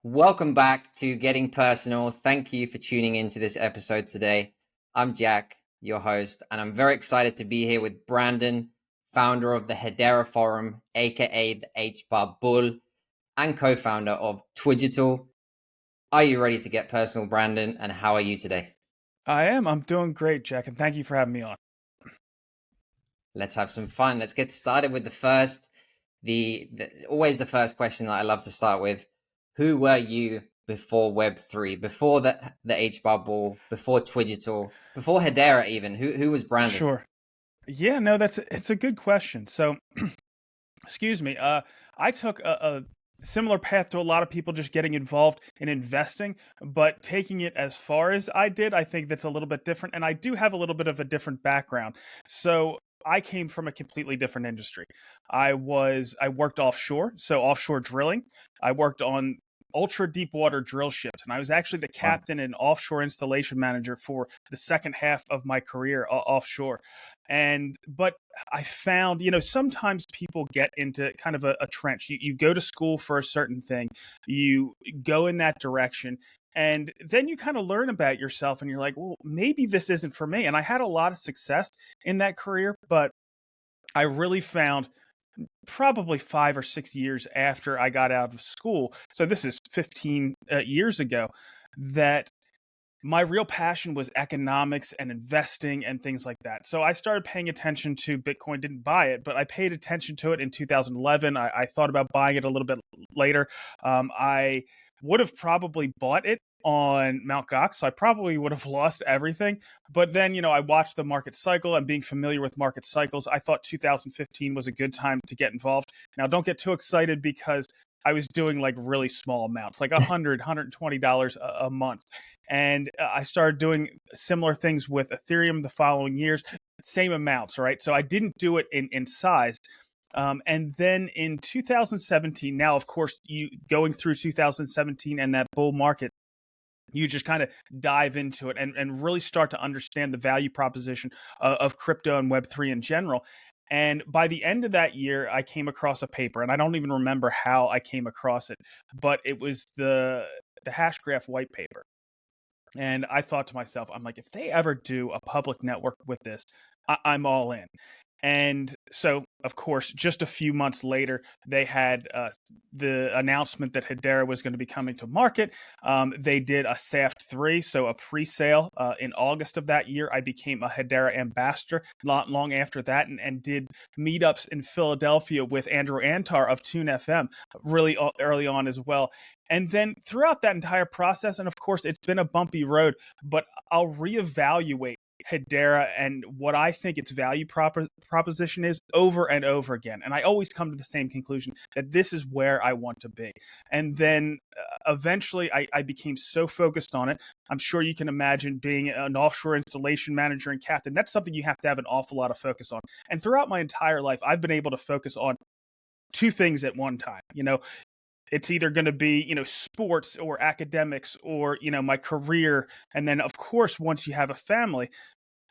Welcome back to Getting Personal. Thank you for tuning into this episode today. I'm Jack, your host, and I'm very excited to be here with Brandon, founder of the Hedera Forum, aka the Hbar Bull, and co-founder of Twigital. Are you ready to get personal, Brandon? And how are you today? I am. I'm doing great, Jack, and thank you for having me on. Let's have some fun. Let's get started with always the first question that I love to start with. Who were you before Web3, before the Hbar Bull, before Twigital, before Hedera even? Who was Brandon? Sure. Yeah, no, it's a good question. So, excuse me. I took a similar path to a lot of people, just getting involved in investing, but taking it as far as I did, I think that's a little bit different. And I do have a little bit of a different background. So I came from a completely different industry. I worked offshore, so offshore drilling. I worked on ultra deep water drill ships, and I was actually the captain and offshore installation manager for the second half of my career offshore. But I found, sometimes people get into kind of a trench. You go to school for a certain thing, you go in that direction, and then you kind of learn about yourself and you're like, well, maybe this isn't for me. And I had a lot of success in that career, but I really found probably 5 or 6 years after I got out of school, so this is 15 years ago, that my real passion was economics and investing and things like that. So I started paying attention to Bitcoin, didn't buy it, but I paid attention to it in 2011. I thought about buying it a little bit later. I would have probably bought it on Mt. Gox, so I probably would have lost everything. But then, I watched the market cycle, and being familiar with market cycles, I thought 2015 was a good time to get involved. Now, don't get too excited because I was doing like really small amounts, like $100, $120 a month. And I started doing similar things with Ethereum the following years, same amounts, right? So I didn't do it in size. And then in 2017, now, of course, you going through 2017 and that bull market, you just kind of dive into it and really start to understand the value proposition of crypto and Web3 in general. And by the end of that year, I came across a paper, and I don't even remember how I came across it, but it was the Hashgraph white paper. And I thought to myself, I'm like, if they ever do a public network with this, I'm all in. And so, of course, just a few months later, they had the announcement that Hedera was going to be coming to market. They did a SAFT 3, so a pre-sale in August of that year. I became a Hedera ambassador not long after that, and did meetups in Philadelphia with Andrew Antar of Tune FM really early on as well. And then throughout that entire process, and of course, it's been a bumpy road, but I'll reevaluate Hedera and what I think its value proposition is over and over again. And I always come to the same conclusion, that this is where I want to be. And then eventually I became so focused on it. I'm sure you can imagine being an offshore installation manager and captain. That's something you have to have an awful lot of focus on. And throughout my entire life, I've been able to focus on two things at one time. It's either going to be, sports or academics or, my career. And then, of course, once you have a family,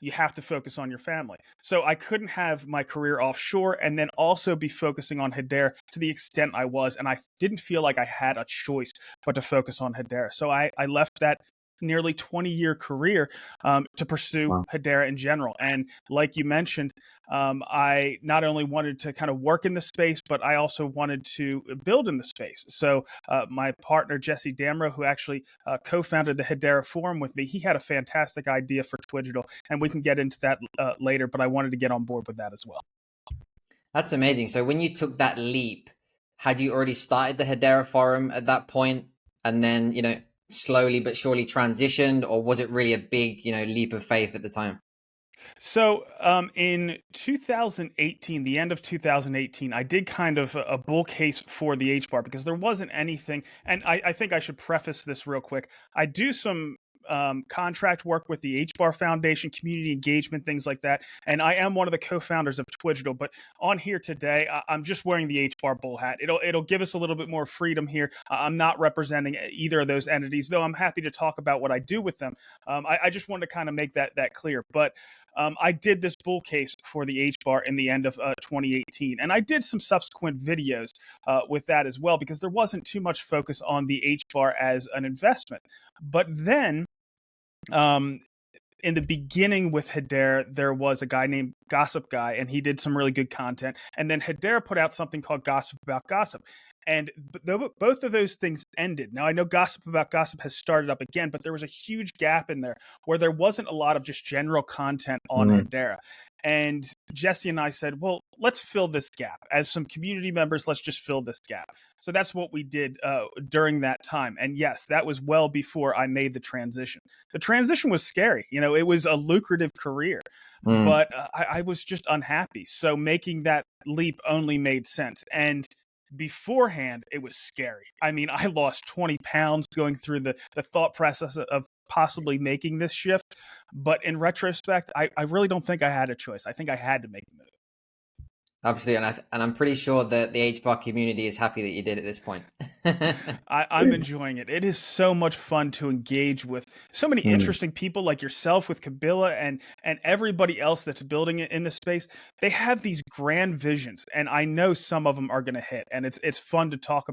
you have to focus on your family. So I couldn't have my career offshore and then also be focusing on Hedera to the extent I was. And I didn't feel like I had a choice but to focus on Hedera. So I left that nearly 20-year career to pursue Hedera in general. And like you mentioned, I not only wanted to kind of work in the space, but I also wanted to build in the space. So my partner, Jesse Damro, who actually co-founded the Hedera Forum with me, he had a fantastic idea for Twigital, and we can get into that later, but I wanted to get on board with that as well. That's amazing. So when you took that leap, had you already started the Hedera Forum at that point? And then, slowly but surely transitioned, or was it really a big, leap of faith at the time? So in 2018, the end of 2018, I did kind of a bull case for the Hbar because there wasn't anything. And I think I should preface this real quick. I do some contract work with the Hbar Foundation, community engagement, things like that. And I am one of the co-founders of Twigital. But on here today, I'm just wearing the Hbar bull hat. It'll give us a little bit more freedom here. I'm not representing either of those entities, though I'm happy to talk about what I do with them. I just wanted to kind of make that clear. But I did this bull case for the Hbar in the end of 2018, and I did some subsequent videos with that as well, because there wasn't too much focus on the Hbar as an investment. But then, in the beginning with Hedera, there was a guy named Gossip Guy, and he did some really good content. And then Hedera put out something called Gossip About Gossip. And both of those things ended. Now, I know Gossip About Gossip has started up again, but there was a huge gap in there where there wasn't a lot of just general content on Hedera. And Jesse and I said, well, let's fill this gap. As some community members, let's just fill this gap. So that's what we did during that time. And yes, that was well before I made the transition. The transition was scary. You know, it was a lucrative career, but I was just unhappy. So making that leap only made sense. And beforehand, it was scary. I mean, I lost 20 pounds going through the thought process of possibly making this shift. But in retrospect, I really don't think I had a choice. I think I had to make the move. Absolutely, and I'm pretty sure that the Hbar community is happy that you did at this point. I'm enjoying it. It is so much fun to engage with so many interesting people like yourself with Kabila and everybody else that's building it in the space. They have these grand visions, and I know some of them are going to hit. And it's fun to talk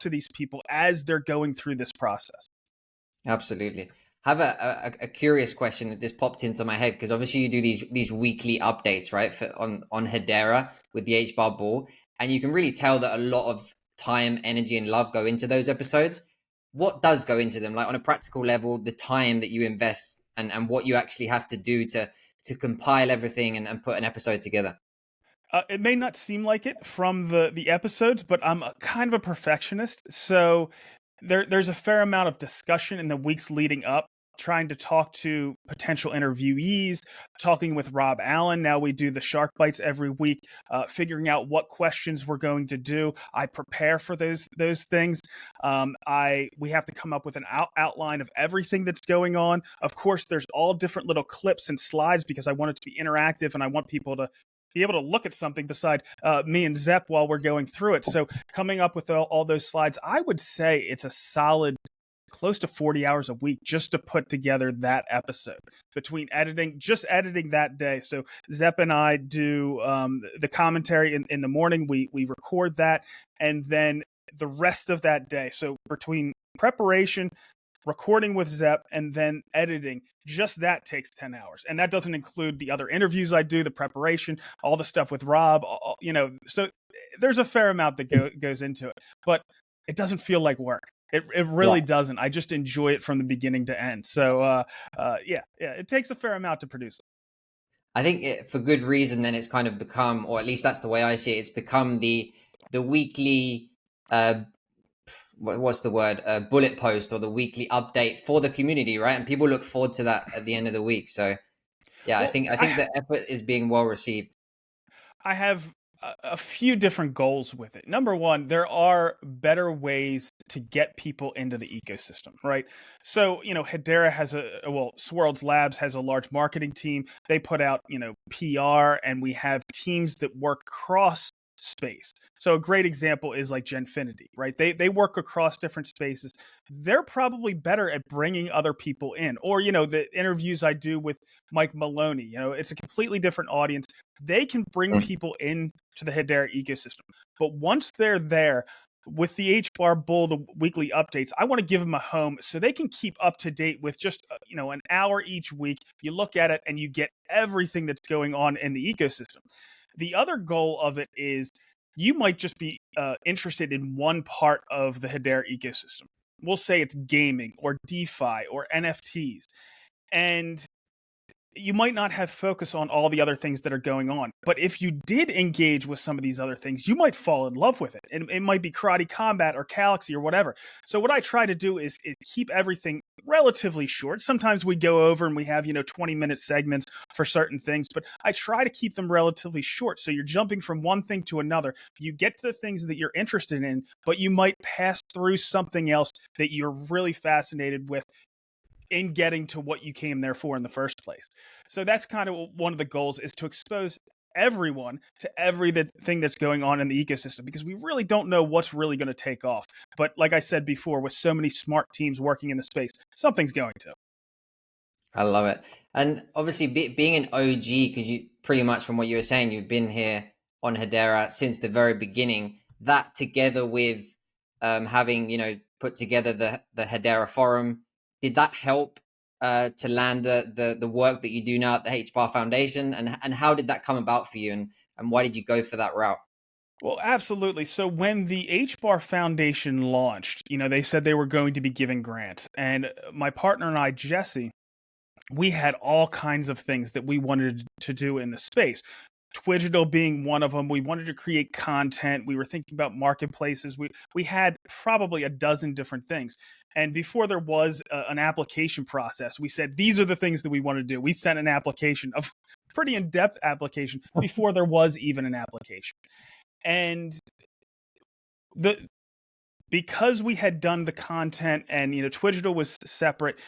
to these people as they're going through this process. Absolutely. I have a curious question that just popped into my head, because obviously you do these weekly updates, right, on Hedera with the Hbar ball, and you can really tell that a lot of time, energy, and love go into those episodes. What does go into them, like on a practical level, the time that you invest and what you actually have to do to compile everything and put an episode together? It may not seem like it from the episodes, but I'm kind of a perfectionist, so there's a fair amount of discussion in the weeks leading up, trying to talk to potential interviewees, talking with Rob Allen. Now we do the Shark Bites every week, figuring out what questions we're going to do. I prepare for those things. We have to come up with an outline of everything that's going on. Of course, there's all different little clips and slides because I want it to be interactive and I want people to be able to look at something beside me and Zepp while we're going through it. So coming up with all those slides, I would say it's a solid close to 40 hours a week just to put together that episode between just editing that day. So Zepp and I do the commentary in the morning. We record that, and then the rest of that day. So between preparation, recording with Zepp, and then editing, just that takes 10 hours. And that doesn't include the other interviews I do, the preparation, all the stuff with Rob, so there's a fair amount that goes into it, but it doesn't feel like work. It really doesn't. I just enjoy it from the beginning to end. So it takes a fair amount to produce it. I think for good reason, then it's kind of become, or at least that's the way I see it, it's become the weekly what's the word, bullet post, or the weekly update for the community, right? And people look forward to that at the end of the week. So yeah, well, I think the effort is being well received. I have a few different goals with it. Number one, there are better ways to get people into the ecosystem, right? So, Hedera has Swirlds Labs has a large marketing team. They put out, PR, and we have teams that work cross space. So a great example is like Genfinity, right? They work across different spaces. They're probably better at bringing other people in. Or, the interviews I do with Mike Maloney, it's a completely different audience. They can bring people in to the Hedera ecosystem. But once they're there, with the Hbar Bull, the weekly updates, I want to give them a home so they can keep up to date with just, an hour each week. You look at it and you get everything that's going on in the ecosystem. The other goal of it is you might just be interested in one part of the Hedera ecosystem. We'll say it's gaming or DeFi or NFTs. And you might not have focus on all the other things that are going on. But if you did engage with some of these other things, you might fall in love with it. And it might be karate combat or Galaxy or whatever. So what I try to do is keep everything relatively short. Sometimes we go over and we have, 20-minute segments for certain things, but I try to keep them relatively short. So you're jumping from one thing to another. You get to the things that you're interested in, but you might pass through something else that you're really fascinated with in getting to what you came there for in the first place. So that's kind of one of the goals, is to expose everyone to everything that's going on in the ecosystem, because we really don't know what's really going to take off. But like I said before, with so many smart teams working in the space, something's going to. I love it. And obviously, being an OG, because you pretty much from what you were saying, you've been here on Hedera since the very beginning. That together with having put together the Hedera Forum, did that help to land the work that you do now at the Hbar Foundation? And how did that come about for you? And why did you go for that route? Well, absolutely. So when the Hbar Foundation launched, they said they were going to be giving grants. And my partner and I, Jesse, we had all kinds of things that we wanted to do in the space. Twigital being one of them. We wanted to create content. We were thinking about marketplaces. We had probably a dozen different things. And before there was an application process, we said these are the things that we want to do. We sent an application, a pretty in-depth application, before there was even an application. And the because we had done the content and Twigital was separate,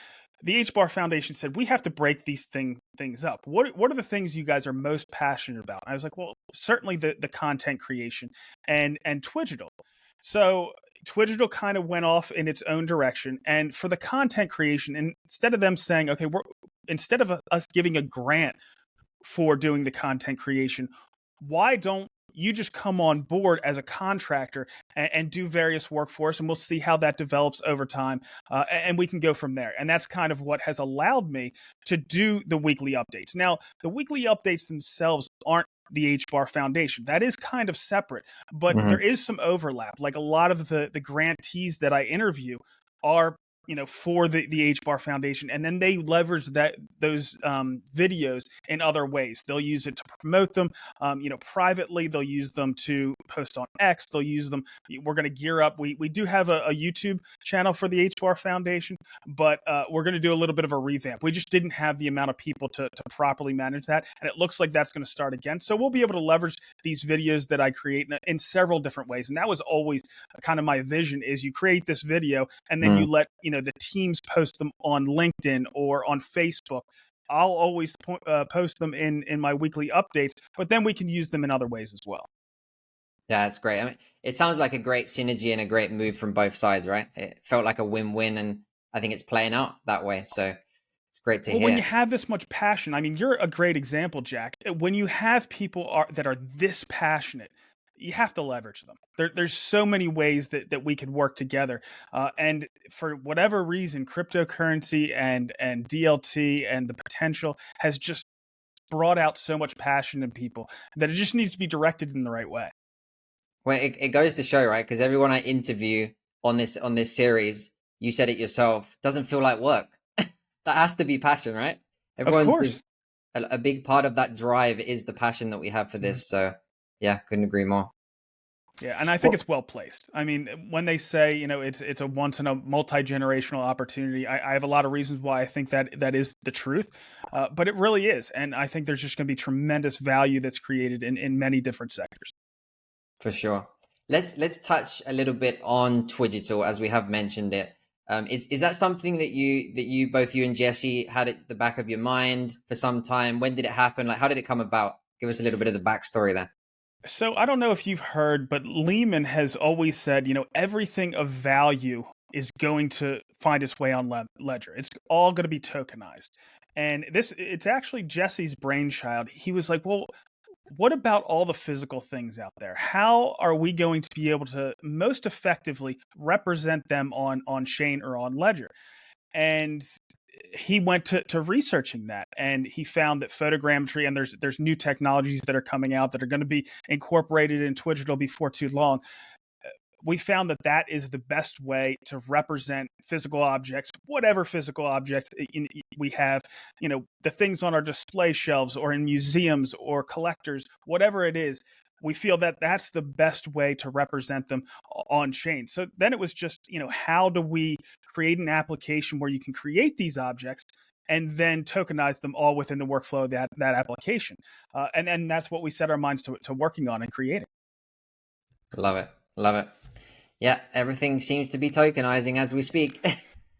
the Hbar Foundation said we have to break these things up. What are the things you guys are most passionate about? I was like, well, certainly the content creation and Twigital. So Twigital kind of went off in its own direction, and for the content creation, and instead of them saying, okay, instead of us giving a grant for doing the content creation, why don't you just come on board as a contractor and do various work for us, and we'll see how that develops over time, and we can go from there. And that's kind of what has allowed me to do the weekly updates. Now, the weekly updates themselves aren't the Hbar Foundation. That is kind of separate, but there is some overlap. Like a lot of the grantees that I interview are for the Hbar Foundation, and then they leverage those videos in other ways. They'll use it to promote them, privately. They'll use them to post on X. They'll use them. We're going to gear up. We do have a YouTube channel for the Hbar Foundation, but we're going to do a little bit of a revamp. We just didn't have the amount of people to properly manage that, and it looks like that's going to start again. So we'll be able to leverage these videos that I create in several different ways, and that was always kind of my vision: is you create this video and then you let the teams post them on LinkedIn or on Facebook. I'll always post them in my weekly updates, but then we can use them in other ways as well. Yeah, that's great. I mean, it sounds like a great synergy and a great move from both sides, right? It felt like a win-win, and I think it's playing out that way. So it's great to Well, when you hear. have this much passion, I mean, you're a great example, Jack. When you have people that are this passionate, you have to leverage them. There's so many ways that we could work together. And for whatever reason, cryptocurrency and DLT and the potential has just brought out so much passion in people that it just needs to be directed in the right way. Well, it goes to show, right? Because everyone I interview on this series, you said it yourself, doesn't feel like work. That has to be passion, right? Of Everyone's course. a big part of that drive is the passion that we have for this. So yeah, couldn't agree more. Yeah, and I think Well, it's well placed. I mean, when they say it's a once in a multi generational opportunity, I have a lot of reasons why I think that is the truth, but it really is, and I think there's just going to be tremendous value that's created in many different sectors. for sure. Let's touch a little bit on Twigital as we have mentioned it. Is that something that you both you and Jesse had at the back of your mind for some time? When did it happen? Like, how did it come about? Give us a little bit of the backstory there. So I don't know if you've heard, but Lehman has always said, everything of value is going to find its way on Ledger. It's all going to be tokenized. And it's actually Jesse's brainchild. He was like, well, what about all the physical things out there? How are we going to be able to most effectively represent them on chain or on Ledger? And he went to researching that, and he found that photogrammetry, and there's new technologies that are coming out that are going to be incorporated in Twigital before too long. We found that is the best way to represent physical objects, whatever physical object we have, the things on our display shelves or in museums or collectors, whatever it is. We feel that that's the best way to represent them on chain. So then it was just, how do we create an application where you can create these objects and then tokenize them all within the workflow of that application? And that's what we set our minds to working on and creating. Love it. Love it. Yeah, everything seems to be tokenizing as we speak.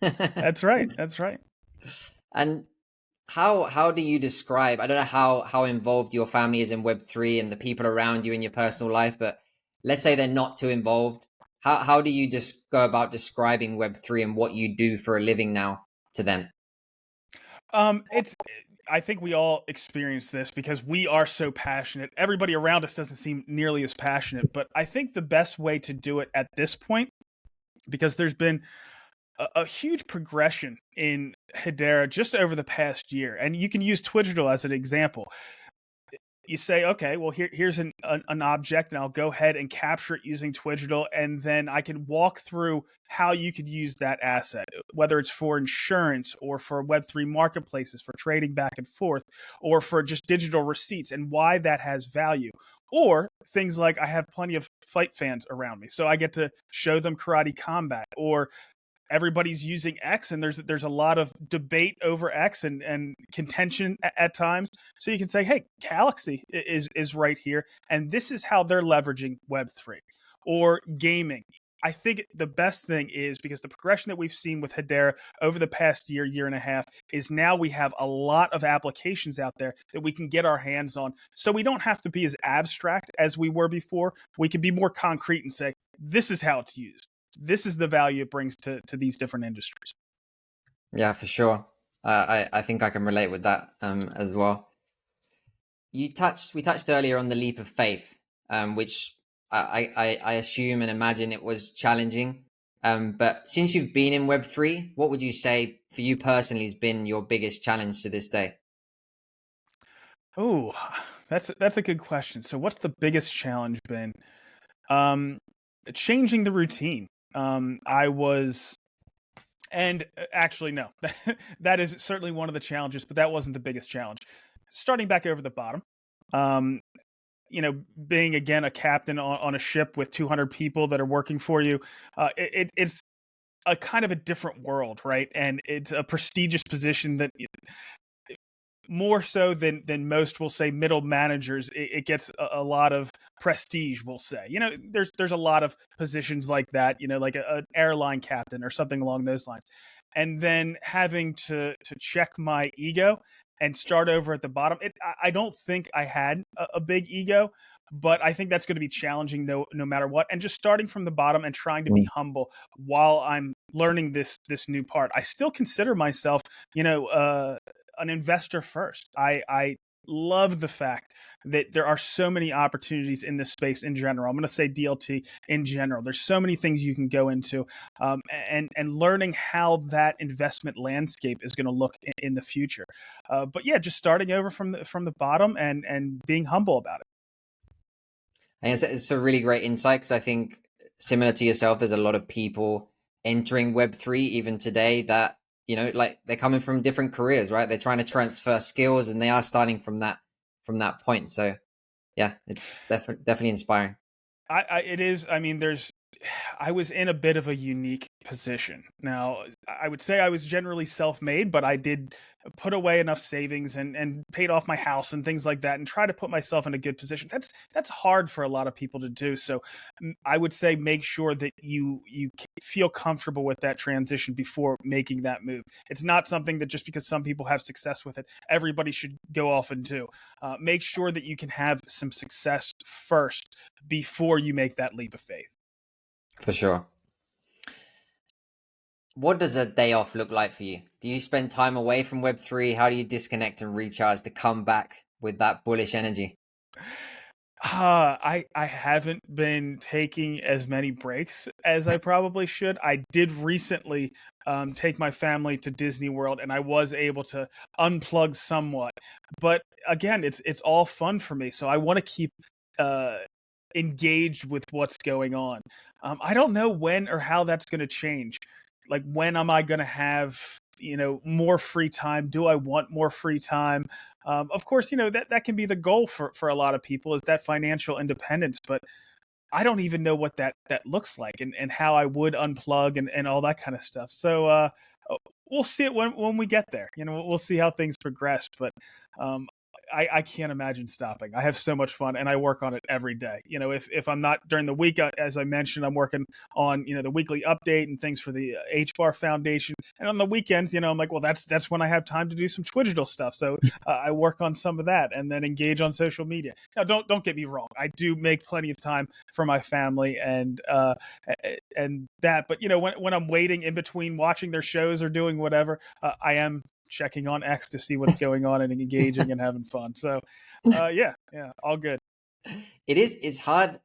That's right. That's right. And how do you describe, I don't know how involved your family is in Web3 and the people around you in your personal life, but let's say they're not too involved. How do you just go about describing Web3 and what you do for a living now to them? It's I think we all experience this because we are so passionate. Everybody around us doesn't seem nearly as passionate, but I think the best way to do it at this point, because there's been a huge progression in Hedera just over the past year, and you can use Twigital as an example. You say, okay, well, here's an object, and I'll go ahead and capture it using Twigital, and then I can walk through how you could use that asset, whether it's for insurance or for Web3 marketplaces, for trading back and forth, or for just digital receipts, and why that has value. Or things like I have plenty of fight fans around me, so I get to show them karate combat, or everybody's using X, and there's a lot of debate over X and contention at times. So you can say, hey, Galaxy is right here, and this is how they're leveraging Web3 or gaming. I think the best thing is, because the progression that we've seen with Hedera over the past year and a half, is now we have a lot of applications out there that we can get our hands on. So we don't have to be as abstract as we were before. We can be more concrete and say, this is how it's used. This is the value it brings to these different industries. Yeah, for sure. I think I can relate with that as well. We touched earlier on the leap of faith, which I assume and imagine it was challenging. But since you've been in Web3, what would you say for you personally has been your biggest challenge to this day? Oh, that's a good question. So what's the biggest challenge been? Um, Changing the routine. I was, and actually, no, that is certainly one of the challenges, but that wasn't the biggest challenge. Starting back over the bottom, um, being again a captain on a ship with 200 people that are working for you, it's a kind of a different world, right? And it's a prestigious position that, more so than most will say middle managers, it gets a lot of prestige, we'll say. There's a lot of positions like that, like an airline captain or something along those lines. And then having to check my ego and start over at the bottom. I don't think I had a big ego, but I think that's going to be challenging no matter what. And just starting from the bottom and trying to be humble while I'm learning this new part. I still consider myself, an investor first. I love the fact that there are so many opportunities in this space in general. I'm going to say DLT in general. There's so many things you can go into, and learning how that investment landscape is going to look in the future. But yeah, just starting over from the bottom and being humble about it. And it's a really great insight, because I think, similar to yourself, there's a lot of people entering Web3 even today that, like, they're coming from different careers, right? They're trying to transfer skills, and they are starting from that point. So yeah, it's definitely inspiring. It is. I mean, I was in a bit of a unique position. Now, I would say I was generally self-made, but I did put away enough savings and paid off my house and things like that, and try to put myself in a good position. That's hard for a lot of people to do. So I would say make sure that you feel comfortable with that transition before making that move. It's not something that, just because some people have success with it, everybody should go off and do. Make sure that you can have some success first before you make that leap of faith. For sure. What does a day off look like for you? Do you spend time away from Web3? How do you disconnect and recharge to come back with that bullish energy? I haven't been taking as many breaks as I probably should. I did recently take my family to Disney World, and I was able to unplug somewhat. But again, it's all fun for me, so I want to keep uh, engaged with what's going on. I don't know when or how that's going to change. Like, when am I going to have, more free time? Do I want more free time? Of course, that can be the goal for a lot of people, is that financial independence. But I don't even know what that looks like, and how I would unplug and all that kind of stuff. So we'll see it when we get there. We'll see how things progress. But um, I can't imagine stopping. I have so much fun, and I work on it every day. If I'm not during the week, as I mentioned, I'm working on the weekly update and things for the Hbar Foundation. And on the weekends, I'm like, well, that's when I have time to do some Twigital stuff. So I work on some of that, and then engage on social media. Now, don't get me wrong. I do make plenty of time for my family and that. But when I'm waiting in between watching their shows or doing whatever, I am checking on X to see what's going on and engaging and having fun. So, yeah, all good. It's hard.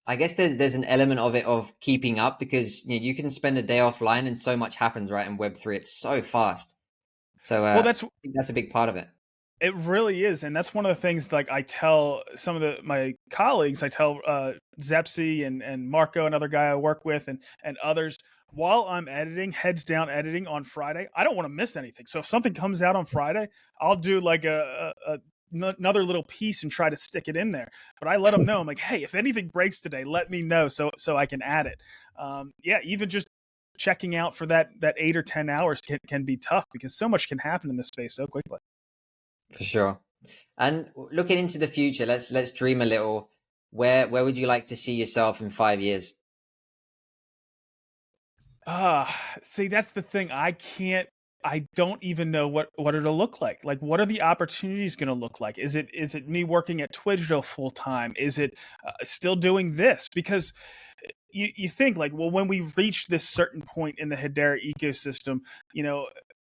I guess there's an element of it of keeping up because you can spend a day offline and so much happens, right? In Web3, it's so fast. So Well, I think that's a big part of it. it really is, and that's one of the things. Like I tell some of my colleagues, I tell Zepsi and Marco, another guy I work with, and others. While I'm editing, heads down editing on Friday, I don't want to miss anything. So if something comes out on Friday, I'll do like another little piece and try to stick it in there. But I let them know, I'm like, hey, if anything breaks today, let me know so I can add it. Yeah, even just checking out for that 8 or 10 hours can be tough because so much can happen in this space so quickly. For sure. And looking into the future, let's dream a little. Where would you like to see yourself in 5 years? See, that's the thing. I don't even know what it'll look like. Like, what are the opportunities going to look like? Is it me working at Twidgel full time? Is it still doing this? Because you think like, well, when we reach this certain point in the Hedera ecosystem,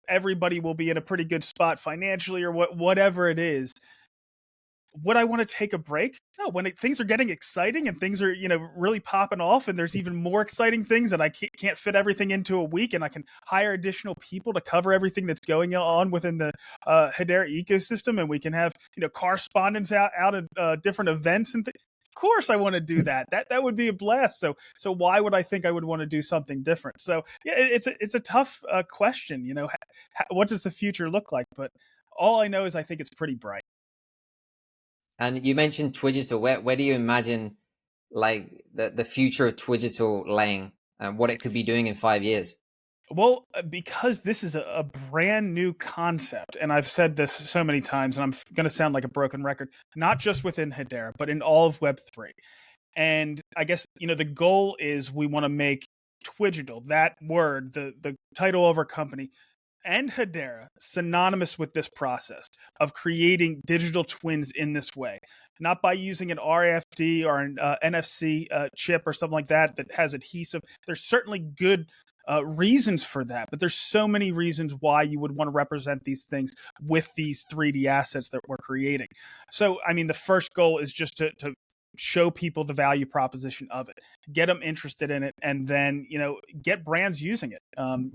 everybody will be in a pretty good spot financially or whatever it is. Would I want to take a break? No, when things are getting exciting and things are, really popping off and there's even more exciting things that I can't fit everything into a week and I can hire additional people to cover everything that's going on within the Hedera ecosystem and we can have, correspondents out at different events and things. Of course I want to do that. That would be a blast. So why would I think I would want to do something different? So yeah, it's a tough question, what does the future look like? But all I know is I think it's pretty bright. And you mentioned Twigital. Where do you imagine like the future of Twigital laying and what it could be doing in 5 years? Well, because this is a brand new concept, and I've said this so many times, and I'm going to sound like a broken record, not just within Hedera, but in all of Web3. And I guess, the goal is we want to make Twigital, that word, the title of our company, and Hedera synonymous with this process of creating digital twins in this way, not by using an RFD or an NFC chip or something like that has adhesive. There's certainly good reasons for that, but there's so many reasons why you would want to represent these things with these 3D assets that we're creating. So, I mean, the first goal is just to show people the value proposition of it, get them interested in it, and then get brands using it.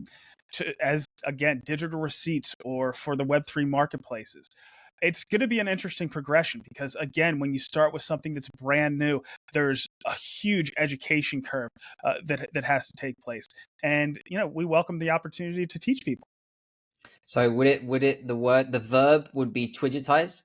As again, digital receipts or for the Web3 marketplaces. It's going to be an interesting progression because, again, when you start with something that's brand new, there's a huge education curve that has to take place, and we welcome the opportunity to teach people. So the verb would be Twigitize?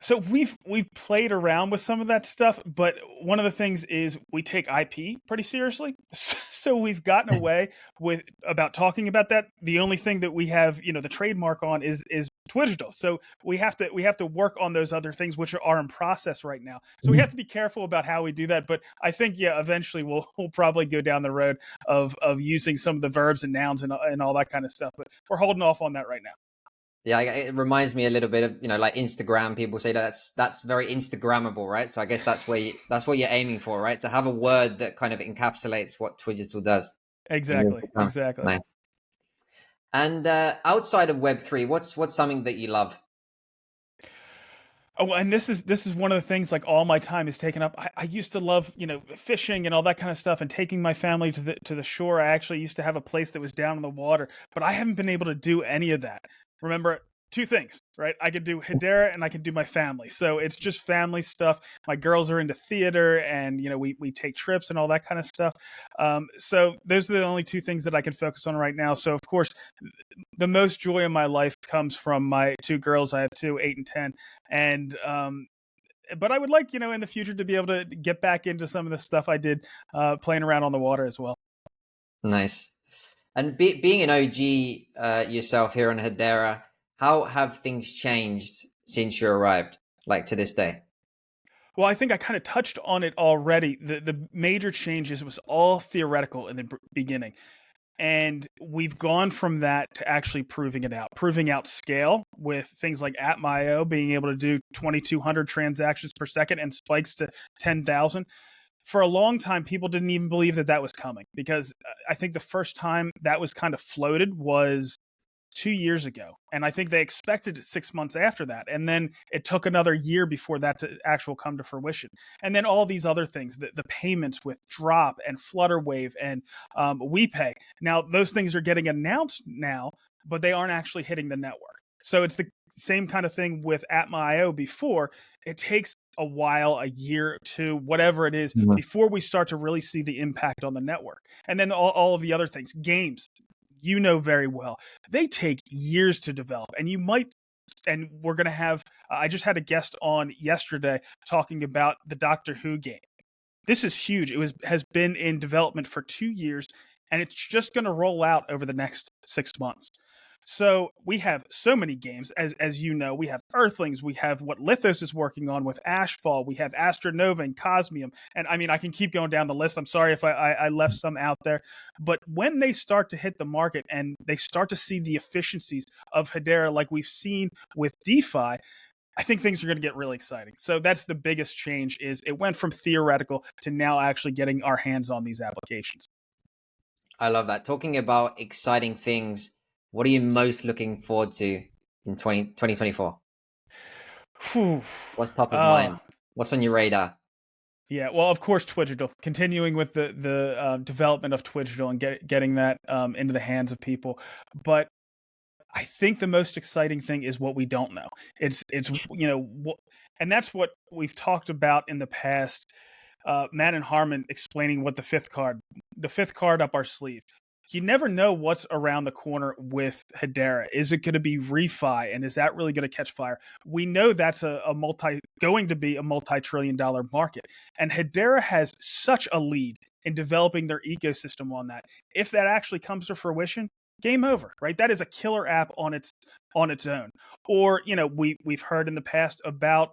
So we've played around with some of that stuff, but one of the things is we take IP pretty seriously. So we've gotten away with about talking about that. The only thing that we have, the trademark on is Twigital. So we have to work on those other things which are in process right now. So we have to be careful about how we do that. But I think eventually we'll probably go down the road of using some of the verbs and nouns and all that kind of stuff. But we're holding off on that right now. Yeah, it reminds me a little bit of like Instagram. People say that's very Instagrammable, right? So I guess that's what you're aiming for, right? To have a word that kind of encapsulates what Twigital does. Exactly. Nice. And outside of Web3, what's something that you love? Oh, and this is one of the things. Like all my time is taken up. I used to love fishing and all that kind of stuff, and taking my family to the shore. I actually used to have a place that was down in the water, but I haven't been able to do any of that. Remember, two things, right? I could do Hedera and I could do my family. So it's just family stuff. My girls are into theater, and we take trips and all that kind of stuff. So those are the only two things that I can focus on right now. So of course, the most joy in my life comes from my two girls. I have two, 8 and 10, and but I would like in the future to be able to get back into some of the stuff I did playing around on the water as well. Nice. And being an OG yourself here on Hedera, how have things changed since you arrived, like to this day? Well, I think I kind of touched on it already. The major changes was all theoretical in the beginning. And we've gone from that to actually proving out scale with things like AppMyo being able to do 2,200 transactions per second and spikes to 10,000. For a long time, people didn't even believe that was coming, because I think the first time that was kind of floated was 2 years ago. And I think they expected it 6 months after that. And then it took another year before that to actual come to fruition. And then all these other things, the payments with Drop and Flutterwave and WePay. Now, those things are getting announced now, but they aren't actually hitting the network. So it's the same kind of thing with Atma.io before. It takes a while, a year, two, whatever it is, before we start to really see the impact on the network. And then all of the other things, games, you know very well, they take years to develop. And we're going to have, I just had a guest on yesterday talking about the Doctor Who game. This is huge. Has been in development for 2 years, and it's just going to roll out over the next 6 months. So we have so many games, as you know. We have Earthlings, we have what Lithos is working on with Ashfall, we have Astronova and Cosmium, and I mean, I can keep going down the list. I'm sorry if I left some out there, but when they start to hit the market and they start to see the efficiencies of Hedera, like we've seen with DeFi, I think things are going to get really exciting. So that's the biggest change. Is it went from theoretical to now actually getting our hands on these applications. I love that. Talking about exciting things, what are you most looking forward to in 2024? What's top of mind? What's on your radar? Yeah, well, of course, Twidgital. Continuing with the development of Twidgital and getting that into the hands of people. But I think the most exciting thing is what we don't know. It's and that's what we've talked about in the past. Matt and Harmon explaining what the fifth card up our sleeve. You never know what's around the corner with Hedera. Is it going to be refi, and is that really going to catch fire? We know that's going to be a multi-trillion-dollar market, and Hedera has such a lead in developing their ecosystem on that. If that actually comes to fruition, game over, right? That is a killer app on its own. Or we've heard in the past about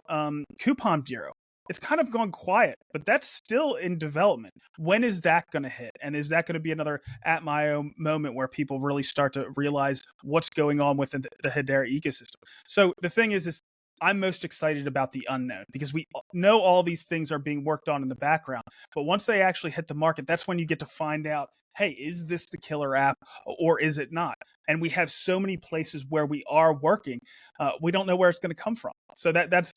Coupon Bureau. It's kind of gone quiet, but that's still in development. When is that going to hit? And is that going to be another Atma.io moment where people really start to realize what's going on within the Hedera ecosystem? So the thing is I'm most excited about the unknown, because we know all these things are being worked on in the background. But once they actually hit the market, that's when you get to find out, hey, is this the killer app or is it not? And we have so many places where we are working. We don't know where it's going to come from. So that's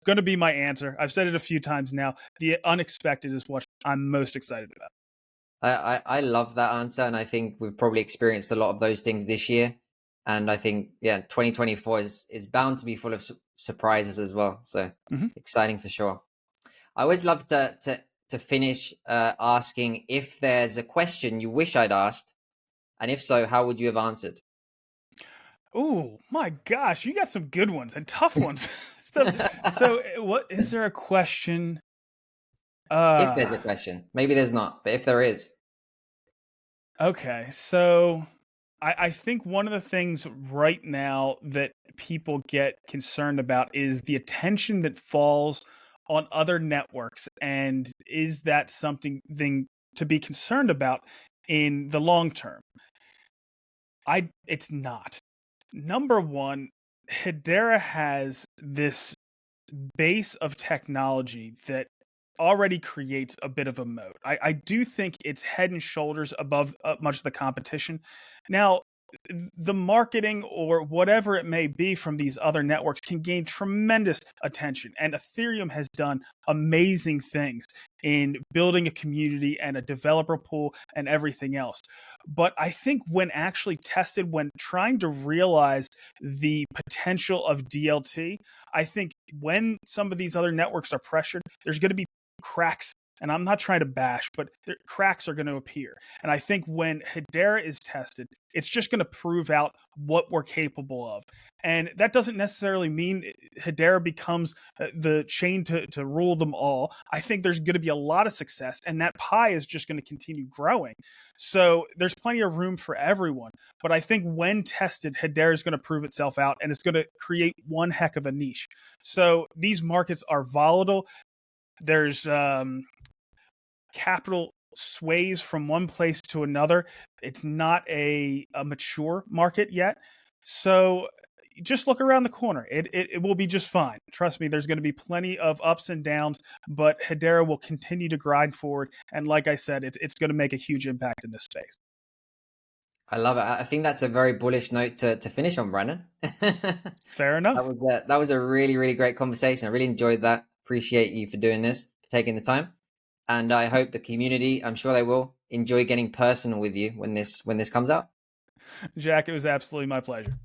going to be my answer. I've said it a few times now. The unexpected is what I'm most excited about. I love that answer, and I think we've probably experienced a lot of those things this year. And I think 2024 is bound to be full of surprises as well. So exciting for sure. I always love to finish asking if there's a question you wish I'd asked, and if so, how would you have answered? Oh my gosh, you got some good ones and tough ones. So what is there a question? If there's a question, maybe there's not, but if there is. Okay, so I think one of the things right now that people get concerned about is the attention that falls on other networks, and is that something to be concerned about in the long term? It's not. Number one, Hedera has this base of technology that already creates a bit of a moat. I do think it's head and shoulders above much of the competition. Now, the marketing or whatever it may be from these other networks can gain tremendous attention. And Ethereum has done amazing things in building a community and a developer pool and everything else. But I think when actually tested, when trying to realize the potential of DLT, I think when some of these other networks are pressured, there's going to be cracks. And I'm not trying to bash, but cracks are going to appear. And I think when Hedera is tested, it's just going to prove out what we're capable of. And that doesn't necessarily mean Hedera becomes the chain to rule them all. I think there's going to be a lot of success, and that pie is just going to continue growing. So there's plenty of room for everyone. But I think when tested, Hedera is going to prove itself out, and it's going to create one heck of a niche. So these markets are volatile. There's capital sways from one place to another. It's not a mature market yet. So just look around the corner. It will be just fine. Trust me, there's going to be plenty of ups and downs, but Hedera will continue to grind forward. And like I said, it's going to make a huge impact in this space. I love it. I think that's a very bullish note to finish on, Brandon. Fair enough. That was a really, really great conversation. I really enjoyed that. Appreciate you for doing this, for taking the time. And I hope the community, I'm sure they will, enjoy getting personal with you when this comes out. Jack, it was absolutely my pleasure.